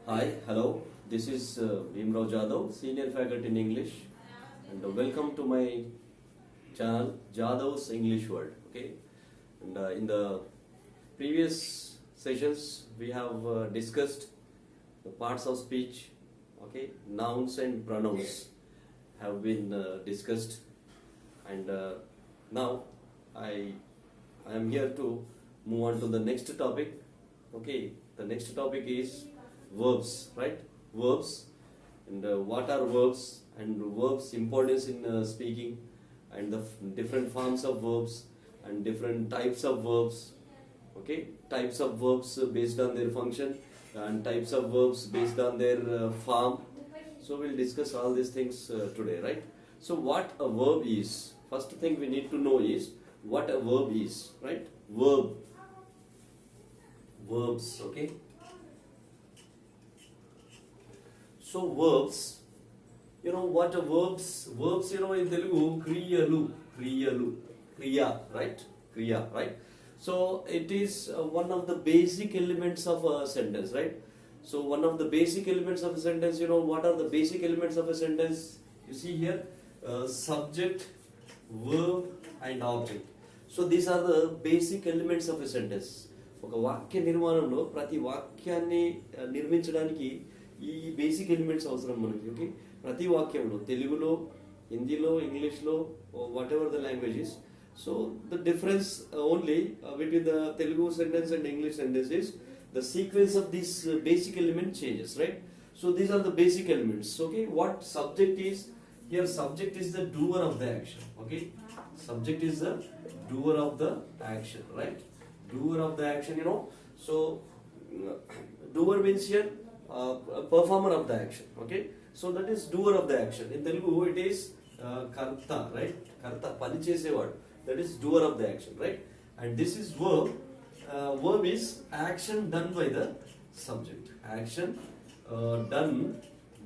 Hi, hello. This is Bhimrao Jadhav, Senior Faculty in English, and welcome to my channel Jadhav's English World. Okay, and in the previous sessions we have discussed the parts of speech. Okay, nouns and pronouns have been discussed, and now I am here to move on to the next topic. Okay, the next topic is verbs, right? Verbs, and what are verbs, and verbs importance in speaking, and the different forms of verbs and different types of verbs. Okay, types of verbs based on their function and types of verbs based on their form. So we'll discuss all these things today, right? So what a verb is, first thing we need to know is what a verb is, right? Verbs, okay? So verbs, you know what are verbs? Verbs, you know, in Telugu, kriya, right? So it is one of the basic elements of a sentence, right? So one of the basic elements of a sentence, you know, what are the basic elements of a sentence? You see here, subject, verb and object. So these are the basic elements of a sentence. ఒక వాక్య నిర్మాణంలో ప్రతి వాక్యాన్ని నిర్మించడానికి ఈ basic elements అవసరం మనకి. Okay, ప్రతి వాక్యంలో తెలుగులో, హిందీలో, ఇంగ్లీష్లో, what ever the languages. So the difference only between the Telugu sentence and English sentence is the sequence of these basic element changes, right? So these are the basic elements. Okay, what subject is here? Subject is the doer of the action. Okay, subject is the doer of the action, right? Doer of the action, you know. So doer means here a performer of the action. Okay, so that is doer of the action. In Telugu it is karta, right? Karta, pani chesevaadu, that is doer of the action, right? And this is verb. Verb is action done by the subject. Action done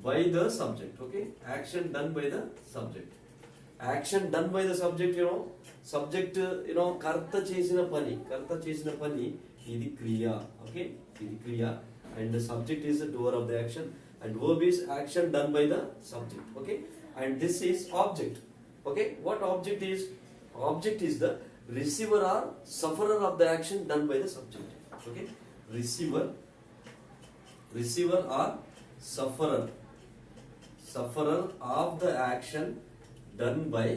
by the subject. Okay, action done by the subject. Action done by the subject, you know. Subject, you know, karta chesina pani idi kriya. Okay, idi kriya, and the subject is the doer of the action, and verb is action done by the subject. Okay, and this is object. Okay, what object is? Object is the receiver or sufferer of the action done by the subject. Okay, receiver or sufferer of the action done by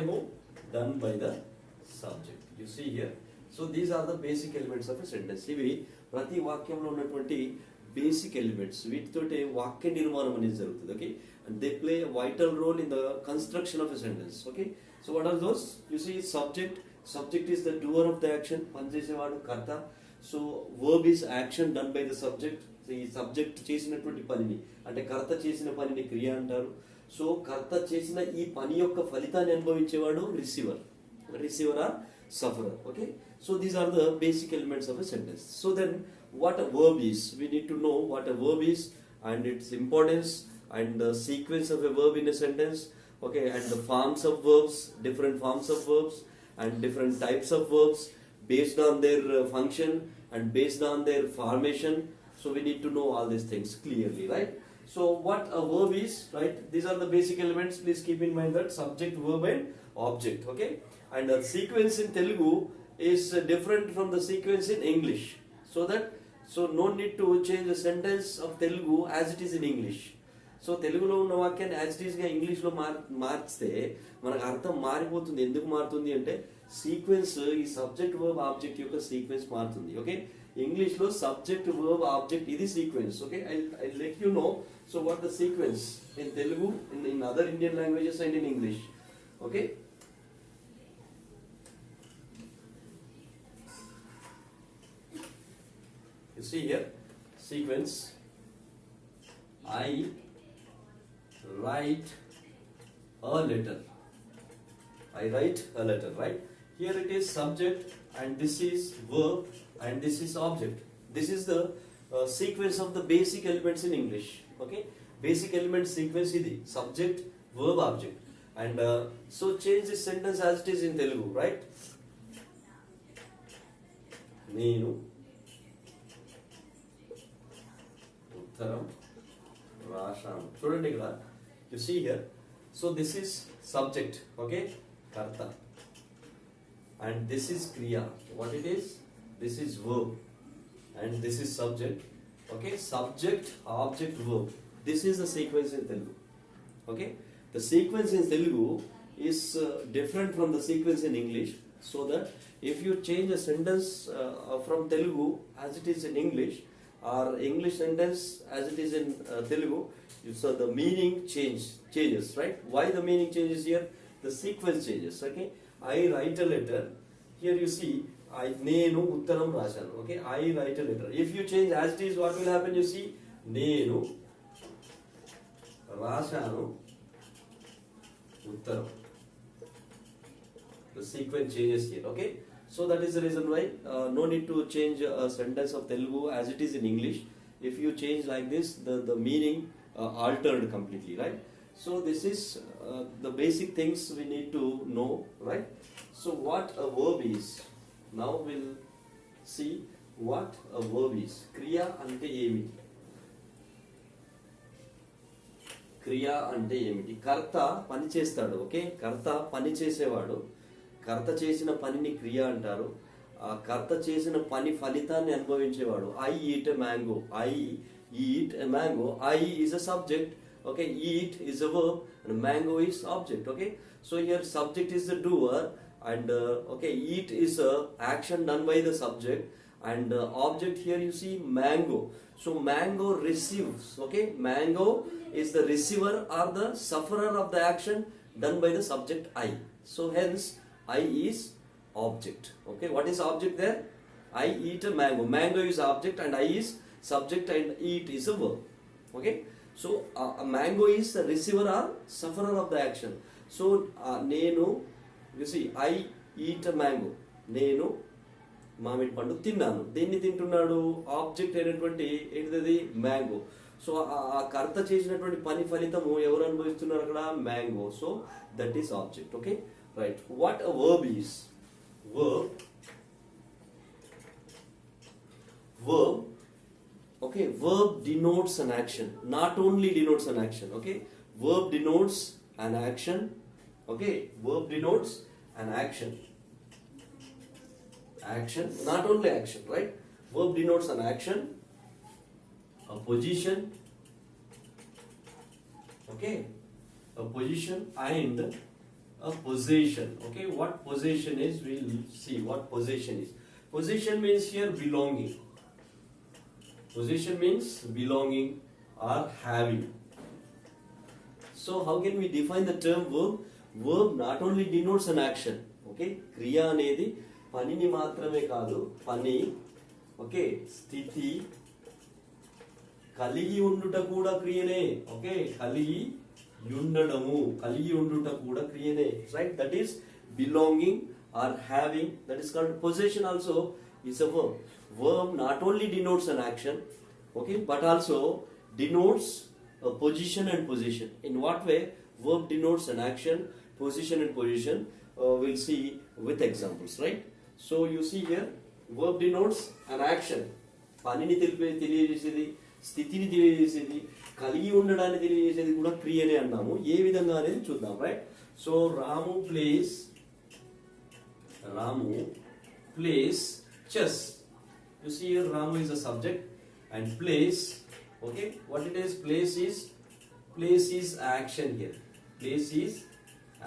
who? Done by the subject. You see here. So these are the basic elements of a sentence. ఇవి ప్రతి వాక్యంలో ఉన్నటువంటి basic elements. వీటితోటే వాక్య నిర్మాణం అనేది జరుగుతుంది. Okay, and they play a vital role in the construction of a sentence. Okay, so what are those? You see, subject is the doer of the action, పనిచేసేవాడు కర్త. So verb is action done by the subject. So ఈ subject చేసినటువంటి పనిని, అంటే కర్త చేసిన పనిని క్రియ అంటారు. సో కర్త చేసిన ఈ పని యొక్క ఫలితాన్ని అనుభవించేవాడు receiver or sufferer. Okay, so these are the basic elements of a sentence. So then what a verb is, we need to know what a verb is and its importance and the sequence of a verb in a sentence. Okay, and the forms of verbs, different forms of verbs and different types of verbs based on their function and based on their formation. So we need to know all these things clearly, right? So what a verb is, right? These are the basic elements. Please keep in mind that subject, verb and object. Okay, and the sequence in Telugu is different from the sequence in English. So no need to change the sentence of Telugu as it is in English. So తెలుగులో ఉన్న వాక్యాన్ని as it ఈస్గా ఇంగ్లీష్లో మార్చితే మనకు అర్థం మారిపోతుంది. ఎందుకు మారుతుంది అంటే సీక్వెన్స్, ఈ సబ్జెక్ట్ వర్బ్ ఆబ్జెక్ట్ యొక్క సీక్వెన్స్ మారుతుంది. ఓకే, ఇంగ్లీష్లో సబ్జెక్ట్ వర్బ్ ఆబ్జెక్ట్ ఇది sequence. Okay, I let you know so what the sequence in Telugu, in other Indian languages and in English. Okay, you see here, sequence. I write a letter, right? Here it is subject and this is verb and this is object. This is the sequence of the basic elements in English. Okay, basic element sequence idi subject, verb, object. And so change this sentence as it is in Telugu, right? నేను ఉత్తరం రాశాను. చూడండి ఇక్కడ, you see here, so this is subject, okay, karta, and this is kriya. What it is? This is verb, and this is subject, okay, subject, object, verb. This is the sequence in Telugu, okay. The sequence in Telugu is different from the sequence in English, so that if you change a sentence from Telugu as it is in English, or English sentence as it is in Telugu, so the meaning changes, right? Why the meaning changes here? The sequence changes, okay. I write a letter, here you see, నేను ఉత్తరం రాశాను, okay. I write a letter. If you change as it is, what will happen? You see, నేను రాశాను ఉత్తరం. The sequence changes here, okay. So that is the reason why no need to change a sentence of Telugu as it is in English. If you change like this, the meaning altered completely, right? So this is the basic things we need to know, right? So what a verb is. Now we'll see what a verb is. Kriya ante emiti. క్రియ అంటే ఏమిటి? కర్త పని చేస్తాడు, okay. కర్త పని చేసేవాడు. కర్త చేసిన పనిని క్రియ అంటారు. ఆ కర్త చేసిన పని ఫలితాన్ని అనుభవించేవాడు. I eat a mango. I eat a mango. I is a subject, okay. Eat is a verb and mango is object, okay. So here subject is the doer and okay, eat is a action done by the subject, and object here you see mango. So mango receives, okay. Mango is the receiver or the sufferer of the action done by the subject I. So hence I is object, okay. What is object there? I eat a mango. Mango is object and I is subject and eat is a verb, okay. So a mango is the receiver or sufferer of the action. So nenu, you see, I eat a mango. నేను మామిడి పండు తిన్నాను. దేన్ని తింటున్నాడు? Object అయినటువంటి ఏంటిది? Mango. So ఆ కర్త చేసినటువంటి పని ఫలితము ఎవరు అనుభవిస్తున్నారు అక్కడ? Mango. So that is object, okay. Right. What a verb is? Verb, okay. Verb denotes an action. Not only denotes an action, okay. Verb denotes an action, okay. Verb denotes an action. Action, not only action, right? Verb denotes an action, a position, okay. A position and a possession, okay. What possession is? We'll see what possession is. Possession means here belonging. Possession means belonging or having. So how can we define the term verb? Verb not only denotes an action, okay. క్రియ అనేది పనిని మాత్రమే కాదు, పని, okay, స్థితి, కలిగి ఉండుట కూడా క్రియనే, ఓకే. కలిగి ఉండడము, కలిగి ఉండుట కూడా క్రియనే, right. That is belonging or having. That is called possession. Also is a verb. Verb not only denotes an action, okay, but also denotes a position and possession. In what way? Verb denotes an action, position and position. We'll see with examples, right? So you see here, verb denotes an action. పనిని తెలియజేసేది, స్థితిని తెలియజేసేది, కలిగి ఉండడాన్ని తెలియజేసేది కూడా క్రియనే అన్నాము. ఏ విధంగా అనేది చూద్దాం, right. So Ramu plays chess. You see here, Ramu is a subject and plays, okay. What it is? Plays is action here. Plays is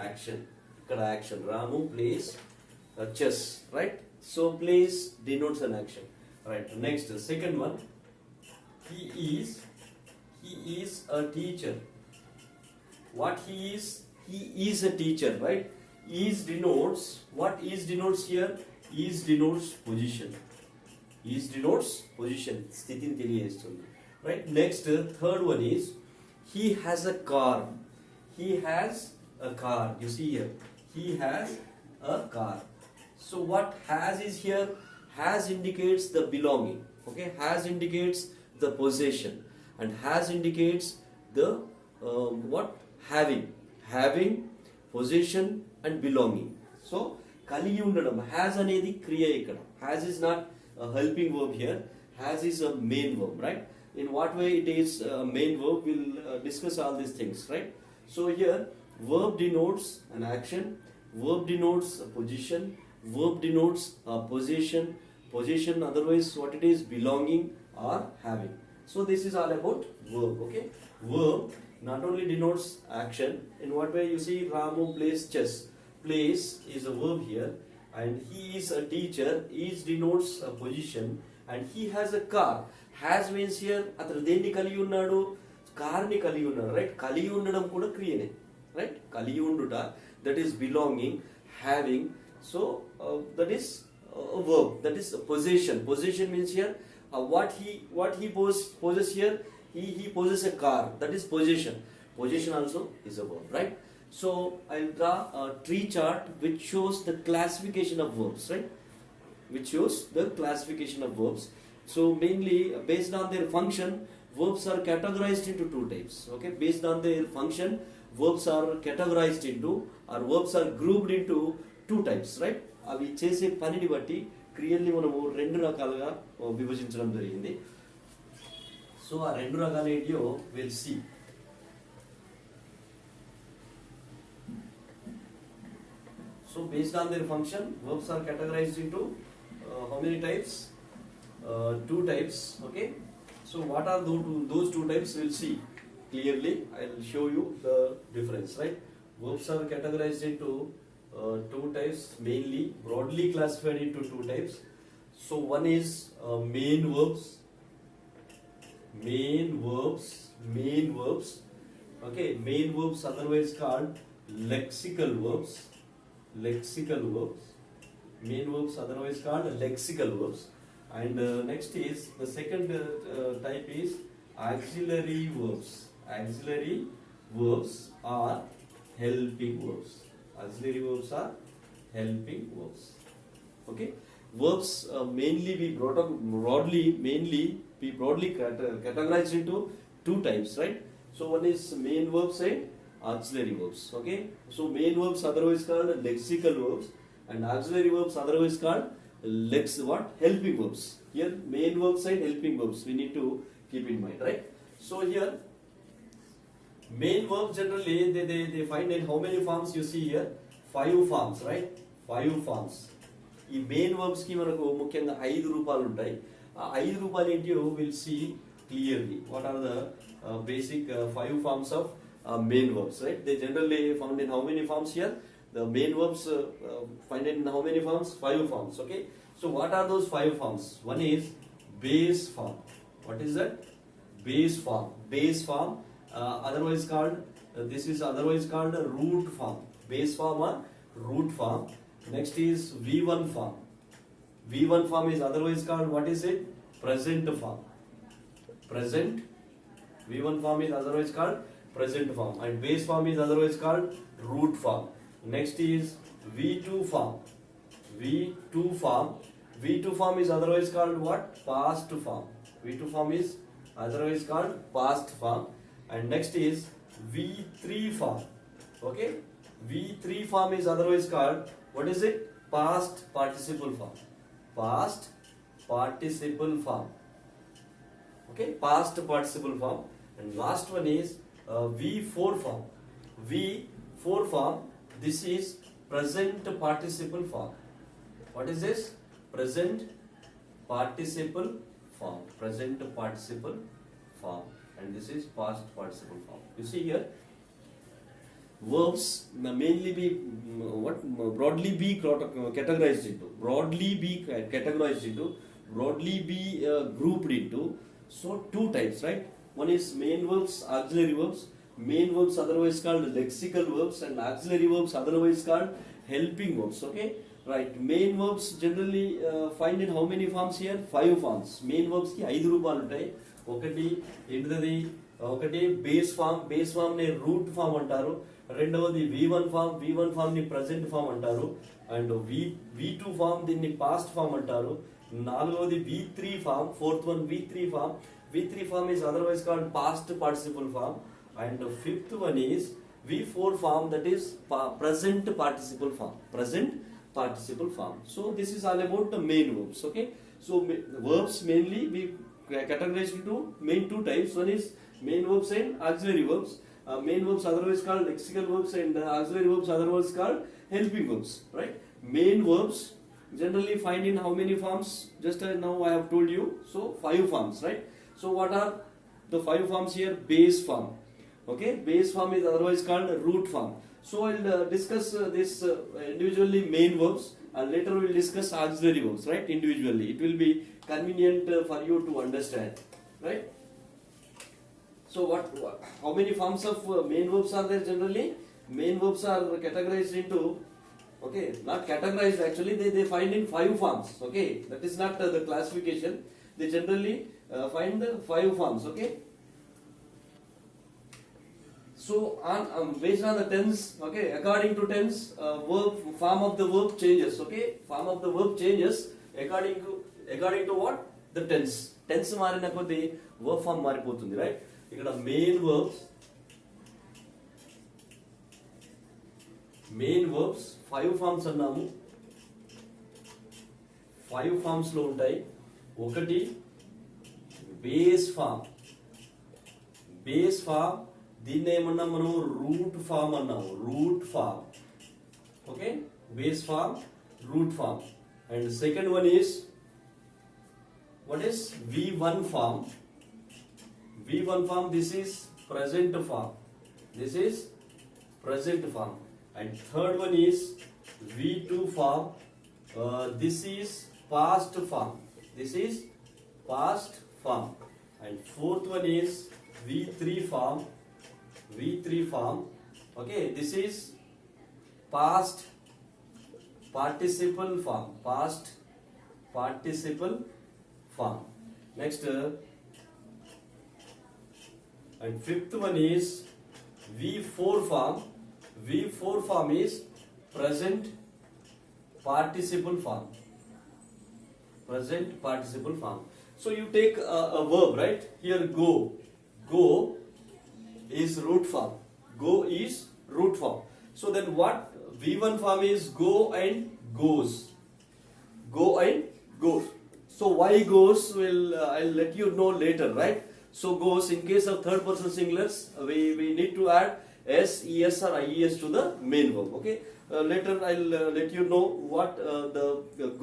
action. Ikkada action. Ramu plays chess, right? So plays denotes an action, right. Next, the second one, he is a teacher. What he is a teacher, right? Is denotes, what is denotes here? Is denotes position. Is denotes position, స్థితిని తెలియజేస్తుంది, right. Next, third one is, he has a car. He has a car. You see here, he has a car. So what has is here? Has indicates the belonging, okay. Has indicates the possession, and has indicates the what? Having, possession and belonging. So కలిగి ఉండడం, has అనేది క్రియ ఇక్కడ. Has is not a helping verb here. Has is a main verb, right? in what way it is main verb. We'll discuss all these things, right? So here verb denotes an action, verb denotes a position, verb denotes a possession, possession otherwise what it is, belonging or having. So this is all about verb. Okay, verb not only denotes action. In what way? You see Ramu plays chess. Plays is a verb here, and he is a teacher. Is denotes a position, and he has a car. Has means here అతను దేన్ని కలిగి ఉన్నాడు, కార్ని కలిగి ఉన్నాడు, right? కలిగి ఉండడం కూడా క్రియనే, రైట్? కలిగి ఉండుట, that is belonging, having. So that is a verb, that is a possession. Possession means here what he possesses here, he possesses a car, that is possession. Possession also is a verb, right? So I'll draw a tree chart which shows the classification of verbs, right? Which shows the classification of verbs. So mainly based on their function, verbs are categorized into two types. Okay, based on their function, verbs are categorized into, or verbs are grouped into two types, right? అవి చేసే పనిని బట్టి క్రియల్ని మనము రెండు రకాలుగా విభజించడం జరిగింది. So ఆ రెండు రకాలు ఏంటియో will see. So based on their function, verbs are categorized into how many types? Two types. Okay. So what are those two types? We'll see clearly. I'll show you the difference. Right? Verbs are categorized into two types, mainly broadly classified into two types. So one is main verbs. Main verbs. Okay. Main verbs, otherwise called lexical verbs. Lexical verbs. Main verbs, otherwise called lexical verbs. And next is the second type is auxiliary verbs. Auxiliary verbs are helping verbs. Auxiliary verbs are helping verbs. Okay. Verbs mainly be broadly categorized into two types, right? So one is main verbs and auxiliary verbs. Okay. So main verbs otherwise called lexical verbs, and auxiliary verbs otherwise called helping verbs. Here main verbs and helping verbs we need to keep in mind, right? So here main verbs generally they find in how many forms you see here? 5 forms, right? 5 forms. ఈ main verbs కి మనకు ముఖ్యంగా 5 రూపాలు ఉంటాయి. ఆ 5 రూపాలు ఏంటియో will see clearly. What are the basic 5 forms of main verbs, right? They generally found in how many forms here? The main verbs find in how many forms? 5 forms. Okay. So what are those 5 forms? One is base form. What is that? Base form. Base form, otherwise called this is otherwise called a root form. Base form or root form. Next is V1 form. V1 form is otherwise called, what is it? Present form. Present. V1 form is otherwise called present form, and base form is otherwise called root form. Next is V2 form. V2 form. V2 form is otherwise called what? Past form. V2 form is otherwise called past form. And next is V3 form. Okay. V3 form is otherwise called, what is it? Past participle form. Past participle form. Okay. Past participle form. And last one is V4 form. V4 form. This is present participle form. What is this? Present participle form. Present participle form. And this is past participle form. You see here, verbs mainly be broadly be categorized into, broadly be grouped into. So two types, right? One is main verbs, auxiliary verbs. Main verbs otherwise called lexical verbs, and auxiliary verbs otherwise called helping verbs. Okay, right? Main verbs generally find in how many forms here? 5 forms. Main verbs ki 5 రూపాలు ఉంటాయి. ఒకటి ఏంటిది? ఒకటి base form. Base form ని root form అంటారు. రెండవది V1 form. V1 form ని present form అంటారు. అండ్ V2 ఫామ్ దీన్ని పాస్ట్ ఫామ్ అంటారు. నాలుగవది V3 form. Fourth one V3 form. V3 form is otherwise called past participle form, and the fifth one is V4 form, that is present participle form. Present participle form. So this is all about the main verbs. Okay. So verbs mainly be categorized into main two types. One is main verbs and auxiliary verbs. Main verbs otherwise called lexical verbs, and auxiliary verbs otherwise called helping verbs, right? Main verbs generally find in how many forms? Just now I have told you. So 5 forms, right? So what are the 5 forms here? Base form. Okay, base form is otherwise called root form. So I'll discuss this individually main verbs, and later we will discuss auxiliary verbs, right? Individually. It will be convenient for you to understand, right? So how many forms of main verbs are there generally? Main verbs are categorized into, okay, not categorized actually, they find in 5 forms, okay? That is not the classification. They generally find 5 forms, okay? So based on the tense, okay, according to tense, form of the verb changes, okay? Form of the verb changes according to what? The tense. Tense marina koddi verb form maripotundi, right? Ikkada main verbs 5 forms annamu. 5 forms lo untayi. Okati base form. దీన్ని ఏమన్నా మనం root form అన్నాము. Root form, okay, base form, root form. And second one is what is V1 form? V1 form, this is present form. This is present form. And third one is V2 form. This is past form. This is past form. And fourth one is V3 form. V3 form. Okay, this is past participle form. Past participle form. Next, and fifth one is V4 form. V4 form is present participle form. Present participle form. So you take a verb, right? Here go. Go is root form. Go is root form. So then what? V1 form is go and goes. Go and goes. So why goes will I'll let you know later, right? So goes, in case of third person singulars, we need to add s, es or ies to the main verb. Okay. Later I'll let you know what the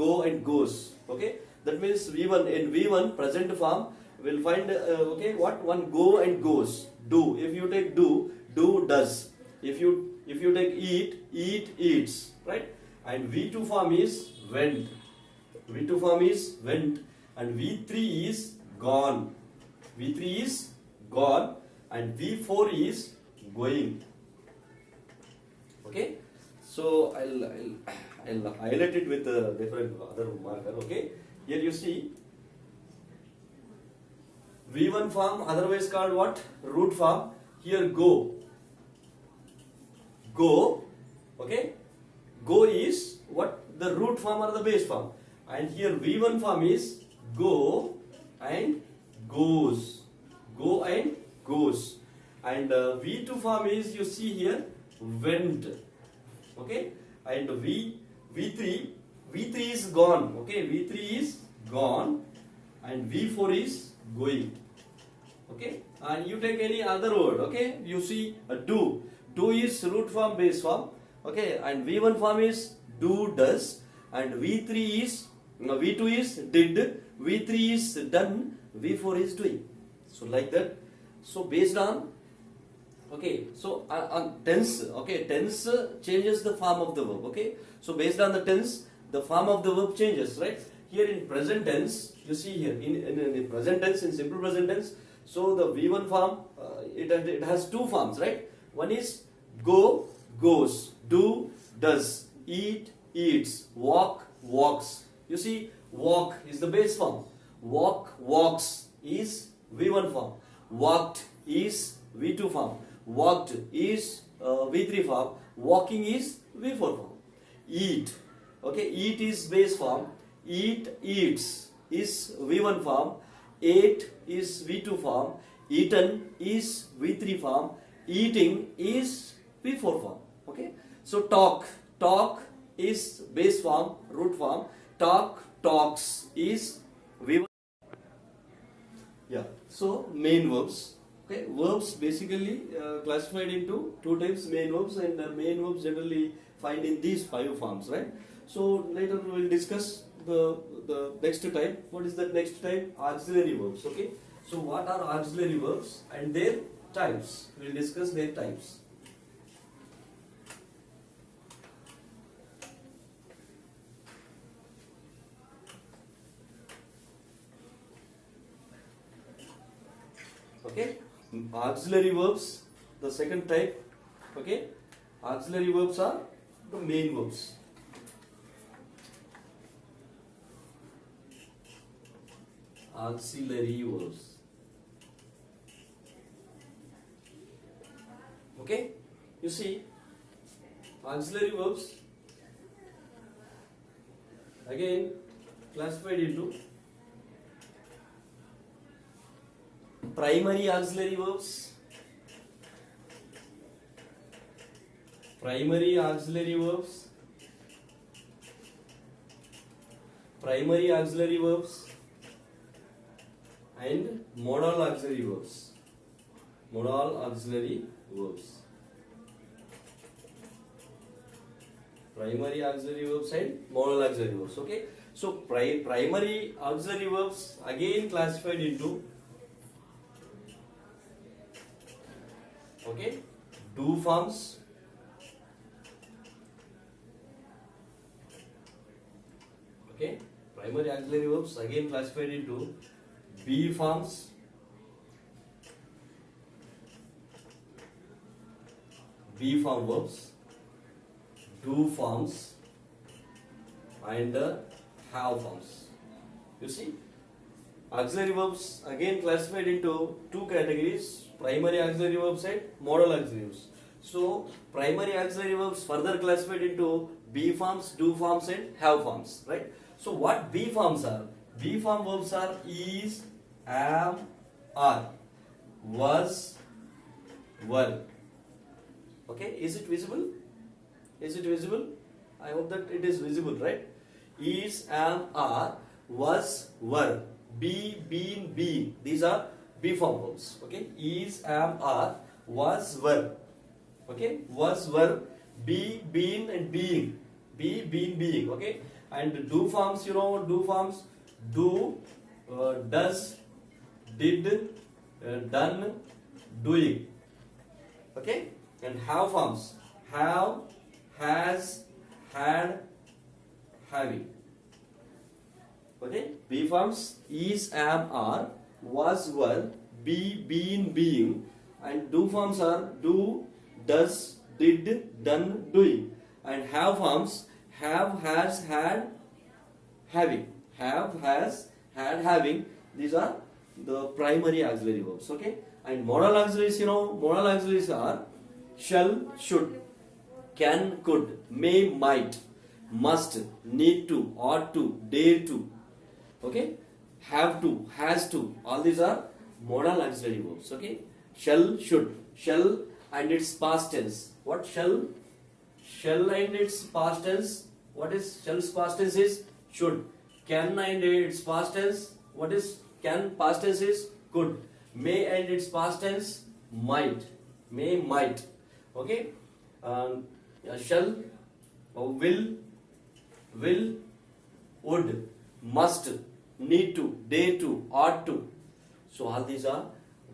go and goes. Okay. That means V1, in V1 present form we'll find okay, what? One go and goes. Do. If you take do does. If you take eat eats, right? And V2 form is went. V2 form is went, and V3 is gone. V3 is gone, and V4 is going. Okay, so I'll highlight it with a different other marker. Okay, here you see V1 form, otherwise called what? Root form. Here go. Okay, go is what? The root form or the base form. And here V1 form is go and goes. Go and goes. And V2 form is, you see here, went. Okay. And V3 is gone. Okay. V3 is gone. And V4 is going. Okay. And you take any other word. Okay. You see do. Do is root form, base form. Okay. And V1 form is do, does. And V2 is did, V3 is done, V4 is doing. So like that. So based on, okay, so on tense, okay, tense changes the form of the verb. Okay, so based on the tense, the form of the verb changes, right? Here in present tense, you see here in present tense, in simple present tense, so the V1 form, it has 2 forms, right? One is go, goes, do, does, eat, eats, walk, walks. You see, walk is the base form. Walks is V1 form. Walked is V2 form. Walked is V3 form. Walking is V4 form. Eat. Okay, eat is base form. Eats is V1 form. Ate is V2 form. Eaten is V3 form. Eating is V4 form. Okay, so talk is base form, root form. Talks is V1. Yeah. So main verbs. Okay, verbs basically classified into two types: main verbs, and main verbs generally find in these five forms, right? So later we will discuss the next type. What is the next type? Auxiliary verbs. Okay. So what are auxiliary verbs and their types? We will discuss their types. Okay, auxiliary verbs, the second type. Okay, auxiliary verbs are the main verbs. Auxiliary verbs. Okay, you see, auxiliary verbs again classified into primary auxiliary verbs, primary auxiliary verbs, primary auxiliary verbs, and modal auxiliary verbs. Modal auxiliary verbs. Primary auxiliary verbs and modal auxiliary verbs. Okay. So primary auxiliary verbs again classified into do forms, primary auxiliary verbs again classified into be forms, be form verbs, do forms, and have forms. You see, auxiliary verbs again classified into two categories: primary auxiliary verbs and modal auxiliary verbs. So primary auxiliary verbs further classified into be forms, do forms, and have forms, right? So what be forms are? Be form verbs are is, am, are, was, were. Okay, is it visible? Is it visible? I hope that it is visible, right? Is, am, are, was, were, be, been, being. These are be form verbs. Okay, is, am, are, was, were. Okay, was, were, be, been, and being. Be, been, being. Okay, and do forms, do forms, do, does, did, done, doing. Okay, and have forms: have, has, had, having. Okay, be forms is, am, are, was, were, be, been, being, and do forms are do, does, did, done, doing, and have forms have, has, had, having. Have, has, had, having. These are the primary auxiliary verbs. Okay, and modal auxiliaries, modal auxiliaries are shall, should, can, could, may, might, must, need to, ought to, dare to. Okay, have to, has to. All these are modal auxiliary verbs. Okay, shall, should, shall and its past tense. What shall? Shall and its past tense. What is shall's past tense is should. Can and its past tense. What is can? Past tense is could. May and its past tense might. May, might. Okay, shall, will, would, must, need to, dare to, ought to. So all these are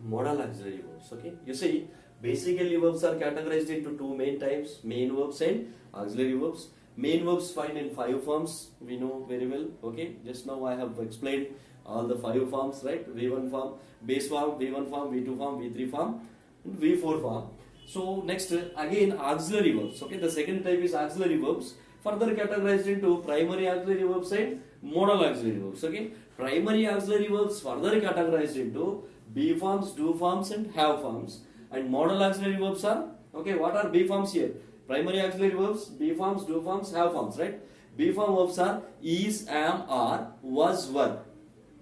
modal auxiliary verbs. Okay, you see, basically verbs are categorized into two main types: main verbs and auxiliary verbs. Main verbs find in five forms. We know very well. Okay, just now I have explained all the five forms, right? V1 form, base form, V1 form, V2 form, V3 form, and V4 form. So next again auxiliary verbs. Okay, the second type is auxiliary verbs, further categorized into primary auxiliary verbs and modal auxiliary verbs. Okay, primary auxiliary verbs further categorized into be forms, do forms, and have forms. And modal auxiliary verbs are, okay, what are be forms here? Primary auxiliary verbs, be forms, do forms, have forms, right? Be form verbs are is, am, are, was, were,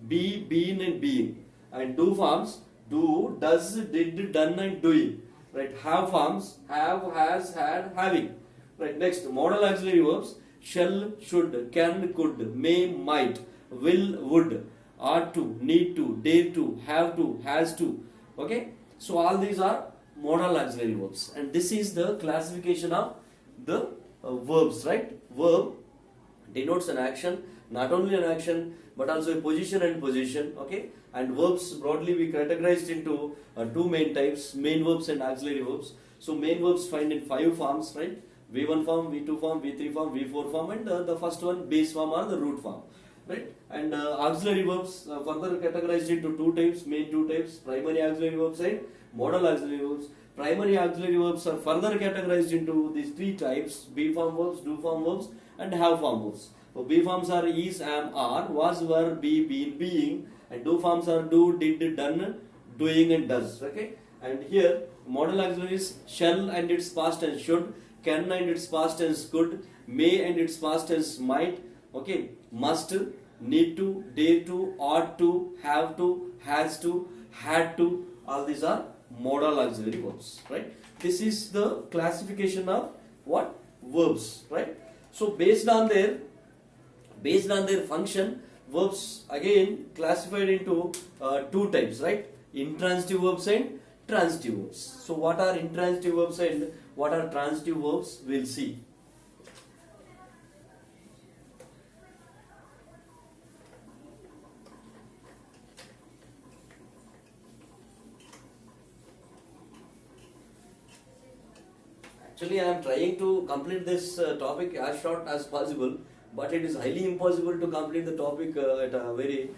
be, been, and being. And do forms do, does, did, done, and doing. Right? Have forms have, has, had, having. Right? Next, modal auxiliary verbs shall, should, can, could, may, might, will, would, ought to, need to, dare to, have to, has to. Okay, so all these are modal auxiliary verbs, and this is the classification of the verbs, right? Verb denotes an action, not only an action but also a position and position. Okay, and verbs broadly we categorized into two main types: main verbs and auxiliary verbs. So main verbs find in 5 forms, right? V1 form, V2 form, V3 form, V4 form, and the first one base form or the root form, right? And auxiliary verbs further categorized into 2 types, main 2 types: primary auxiliary verbs and modal auxiliary verbs. Primary auxiliary verbs are further categorized into these 3 types: be form verbs, do form verbs, and have form verbs. So be forms are is, am, are, was, were, be, been, being, and do forms are do, did, done, doing, and does. Okay, and here modal auxiliaries: shall and its past tense should, can and its past tense could, may and its past tense might. Okay, must, need to, dare to, ought to, have to, has to, had to. All these are modal auxiliary verbs, right? This is the classification of what? Verbs, right? So based on their function, verbs again classified into 2 types, right? Intransitive verbs and transitive verbs. So what are intransitive verbs and what are transitive verbs? We'll see. Actually, I am trying to complete this topic as short as possible, but it is highly impossible to complete the topic at a very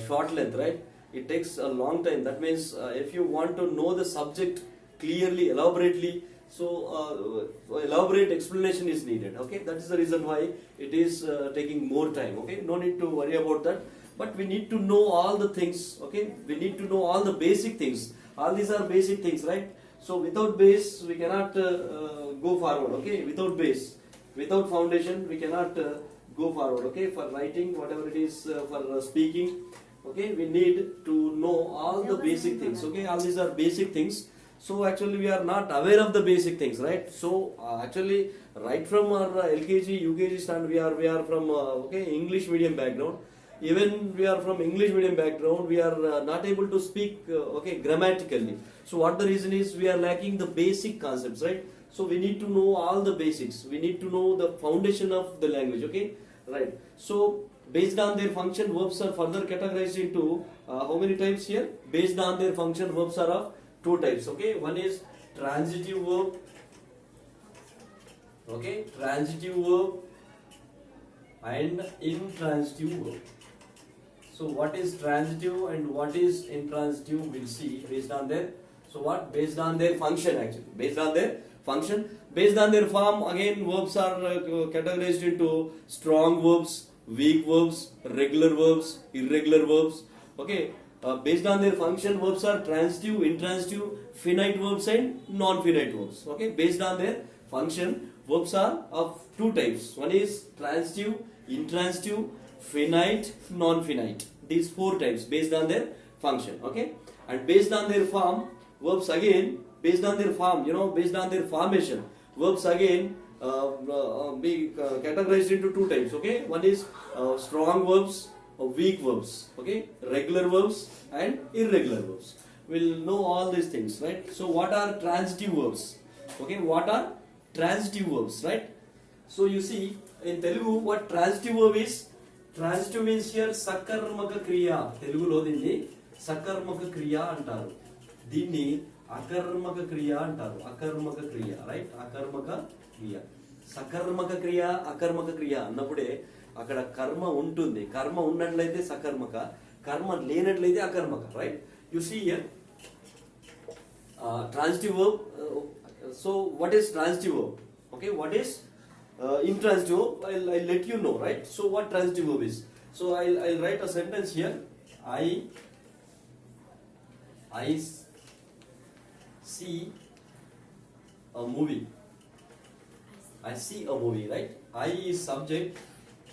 short length, right? It takes a long time. That means if you want to know the subject clearly, elaborately, so elaborate explanation is needed. Okay, that is the reason why it is taking more time. Okay, no need to worry about that. But we need to know all the things. Okay, we need to know all the basic things. All these are basic things, right? So without base, we cannot go forward. Okay, without base, without foundation, we cannot go forward. Okay, for writing, whatever it is, for speaking. Okay, we need to know all the basic things. Okay, all these are basic things. So actually, we are not aware of the basic things, right? So actually, right from our LKG, UKG stand, we are from English medium background. Even we are from English medium background, we are not able to speak grammatically. So what the reason is, we are lacking the basic concepts, right? So we need to know all the basics. We need to know the foundation of the language. Okay, right? So based on their function, verbs are further categorized into how many types here? Based on their function, verbs are of 2 types. Okay, one is transitive verb. Okay, transitive verb and intransitive verb. So what is transitive and what is intransitive, we'll see based on their, so what? Based on their function actually. Based on their function. Based on their form, again verbs are categorized into strong verbs, weak verbs, regular verbs, irregular verbs. Okay, based on their function, verbs are transitive, intransitive, finite verbs and non-finite verbs. Okay, based on their function, verbs are of 2 types. One is transitive, intransitive, finite, non-finite. These 4 types based on their function. Okay, and based on their form, verbs again based on their form, based on their formation, verbs again be categorized into 2 types. Okay, one is strong verbs, weak verbs. Okay, regular verbs and irregular verbs. We'll know all these things, right? So what are transitive verbs? Okay, what are transitive verbs, right? So you see in Telugu what transitive verb is. Transitive means here sakarmaka kriya. Telugulo దీన్ని సకర్మక క్రియ అంటారు. దీన్ని అకర్మక క్రియ అంటారు. అకర్మక క్రియ, right? అకర్మక క్రియ. సకర్మక క్రియ, అకర్మక క్రియ అన్నప్పుడే అక్కడ కర్మ ఉంటుంది. కర్మ ఉన్నట్లయితే సకర్మక, కర్మ లేనట్లయితే అకర్మక, right? You see here transitive verb. So what is transitive verb? Okay, what is intransitive verb? I'll let you know, right? So what transitive verb is? So I'll write a sentence here. I see a movie. I see a movie, right? I is subject,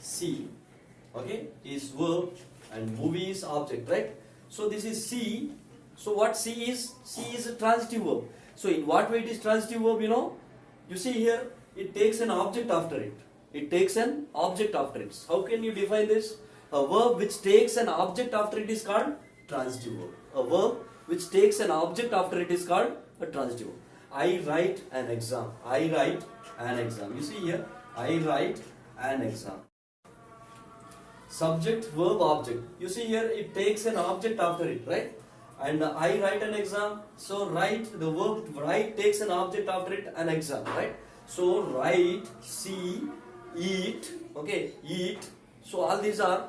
see, okay, is verb, and movie is object, right? So this is see. So what see is? See is a transitive verb. So in what way it is transitive verb? You see here, it takes an object after it. It takes an object after it. How can you define this? A verb which takes an object after it is called transitive verb. A verb which takes an object after it is called a transitive verb. I write an exam. I write an exam. You see here, I write an exam. Subject, verb, object. You see here, it takes an object after it, right? And I write an exam. So write, the verb write takes an object after it, an exam, right? So write, see, eat, okay, eat. So all these are,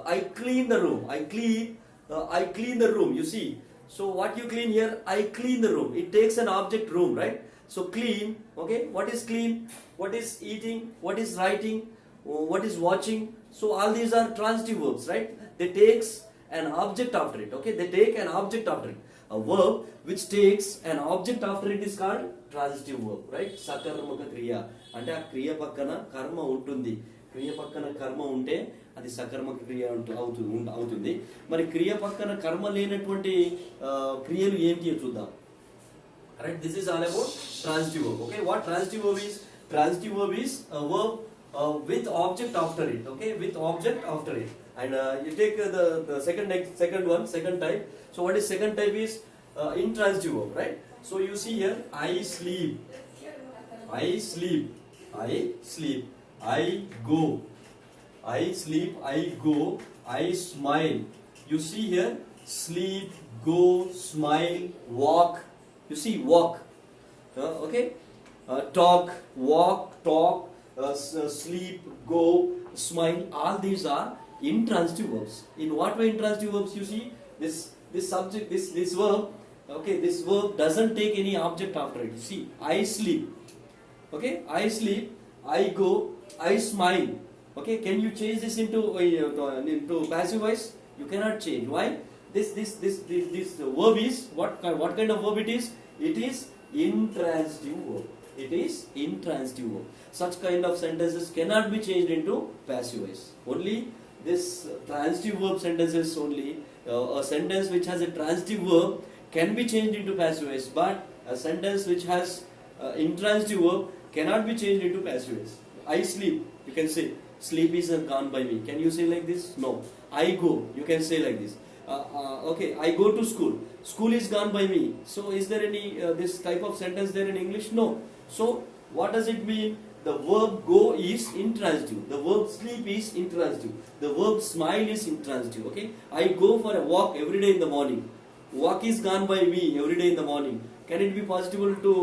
I clean the room. I clean the room. You see. So what you clean here? I clean the room. It takes an object, room, right? So clean, okay. What is clean? What is eating? What is writing? What is watching? So all these are transitive verbs, right? They takes an object after it, okay. They take an object after it. A verb which takes an object after it is called transitive verb, right? Sakarmaka kriya. అంటే ఆ క్రియ పక్కన కర్మ ఉంటుంది. క్రియ పక్కన కర్మ ఉంటే అది సకర్మక క్రియ అవుతుంది. మరి క్రియ పక్కన కర్మ లేనటువంటి క్రియలు ఏంటి చూద్దాం. Right? This is all about transitive verb. Okay, what transitive verb is? Transitive verb is a verb with object after it. Okay, with object after it. And you take the second type. So what is second type is intransitive verb, right? So you see here, I sleep, I sleep, I sleep, I go, I sleep, I go, I smile. You see here, sleep, go, smile, walk. You see, walk. Okay, talk, walk, talk, sleep, go, smile. All these are intransitive verbs. In what way intransitive verbs? You see, this subject, this verb. Okay, this verb doesn't take any object after it. See, I sleep. Okay, I sleep, I go, I smile. Okay, can you change this into passive voice? You cannot change. Why? This verb is what kind of verb it is? It is intransitive verb. It is intransitive verb. Such kind of sentences cannot be changed into passive voice. Only this transitive verb sentences only. A sentence which has a transitive verb can be changed into passive voice, but a sentence which has intransitive verb cannot be changed into passive voice. I sleep. You can say sleep is gone by me. Can you say like this? No. I go. You can say like this. Okay, I go to school. School is gone by me. So is there any this type of sentence there in English? No. So what does it mean? The verb go is intransitive. The verb sleep is intransitive. The verb smile is intransitive. Okay, I go for a walk every day in the morning. Walk is gone by me every day in the morning. Can it be possible to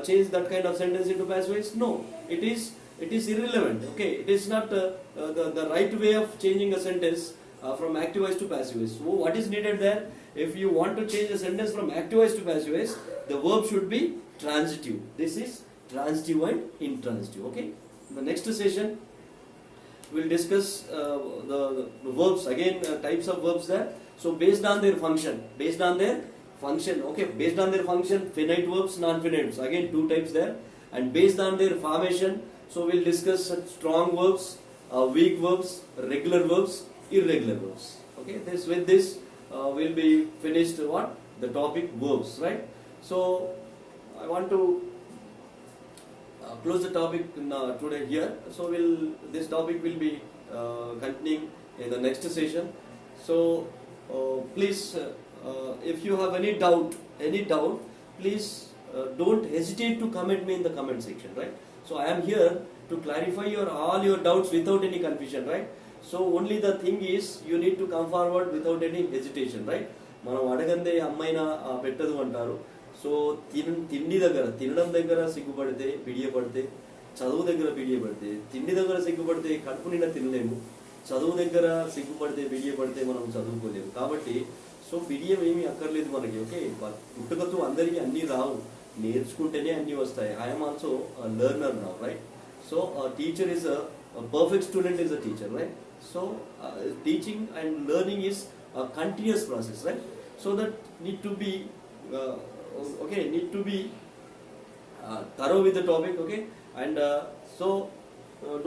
change that kind of sentence into passive voice? No. It is irrelevant. Okay, it is not the right way of changing a sentence from active voice to passive voice. So what is needed there? If you want to change a sentence from active voice to passive voice, the verb should be transitive. This is transitive and intransitive. Okay. In the next session, we will discuss the verbs again, types of verbs there. So based on their function, okay, based on their function, finite verbs, non-finite verbs. Again, two types there. And based on their formation, so we'll discuss strong verbs, weak verbs, regular verbs, irregular verbs. Okay, with this we'll be finished what? The topic verbs, right? So I want to close the topic today here. So this topic will be continuing in the next session. So please, if you have any doubt, please don't hesitate to comment me in the comment section, right? So I am here to clarify all your doubts without any confusion, right? So only the thing is you need to come forward without any hesitation, right? మనం అడగందే అమ్మాయినా పెట్టదు అంటారు. So తినడం దగ్గర సిగ్గుపడితే బిడియపడితే చదువు దగ్గర బిడియపడితే, తిండి దగ్గర సిగ్గుపడితే కడుపు నిండా తినలేము, చదువు దగ్గర సిగ్గుపడితే బిడియపడితే మనం చదువుకోలేము. కాబట్టి సో బిడియం ఏమీ అక్కర్లేదు మనకి. ఓకే, పుట్టుకతో అందరికీ అన్నీ రావు, నేర్చుకుంటేనే అన్నీ వస్తాయి. I'm also learner now, right? So teacher is a perfect student is a teacher, right? So teaching and learning is a continuous process, right? So that need to be thorough with the topic, okay? And so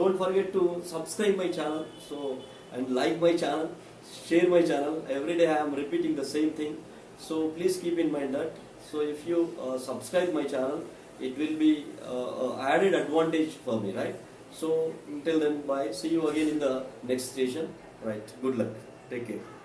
don't forget to subscribe my channel, so and like my channel, share my channel. Every day I am repeating the same thing, so please keep in mind that. So if you subscribe my channel, it will be added advantage for me, right? So until then, bye. See you again in the next session. Right. Good luck. Take care.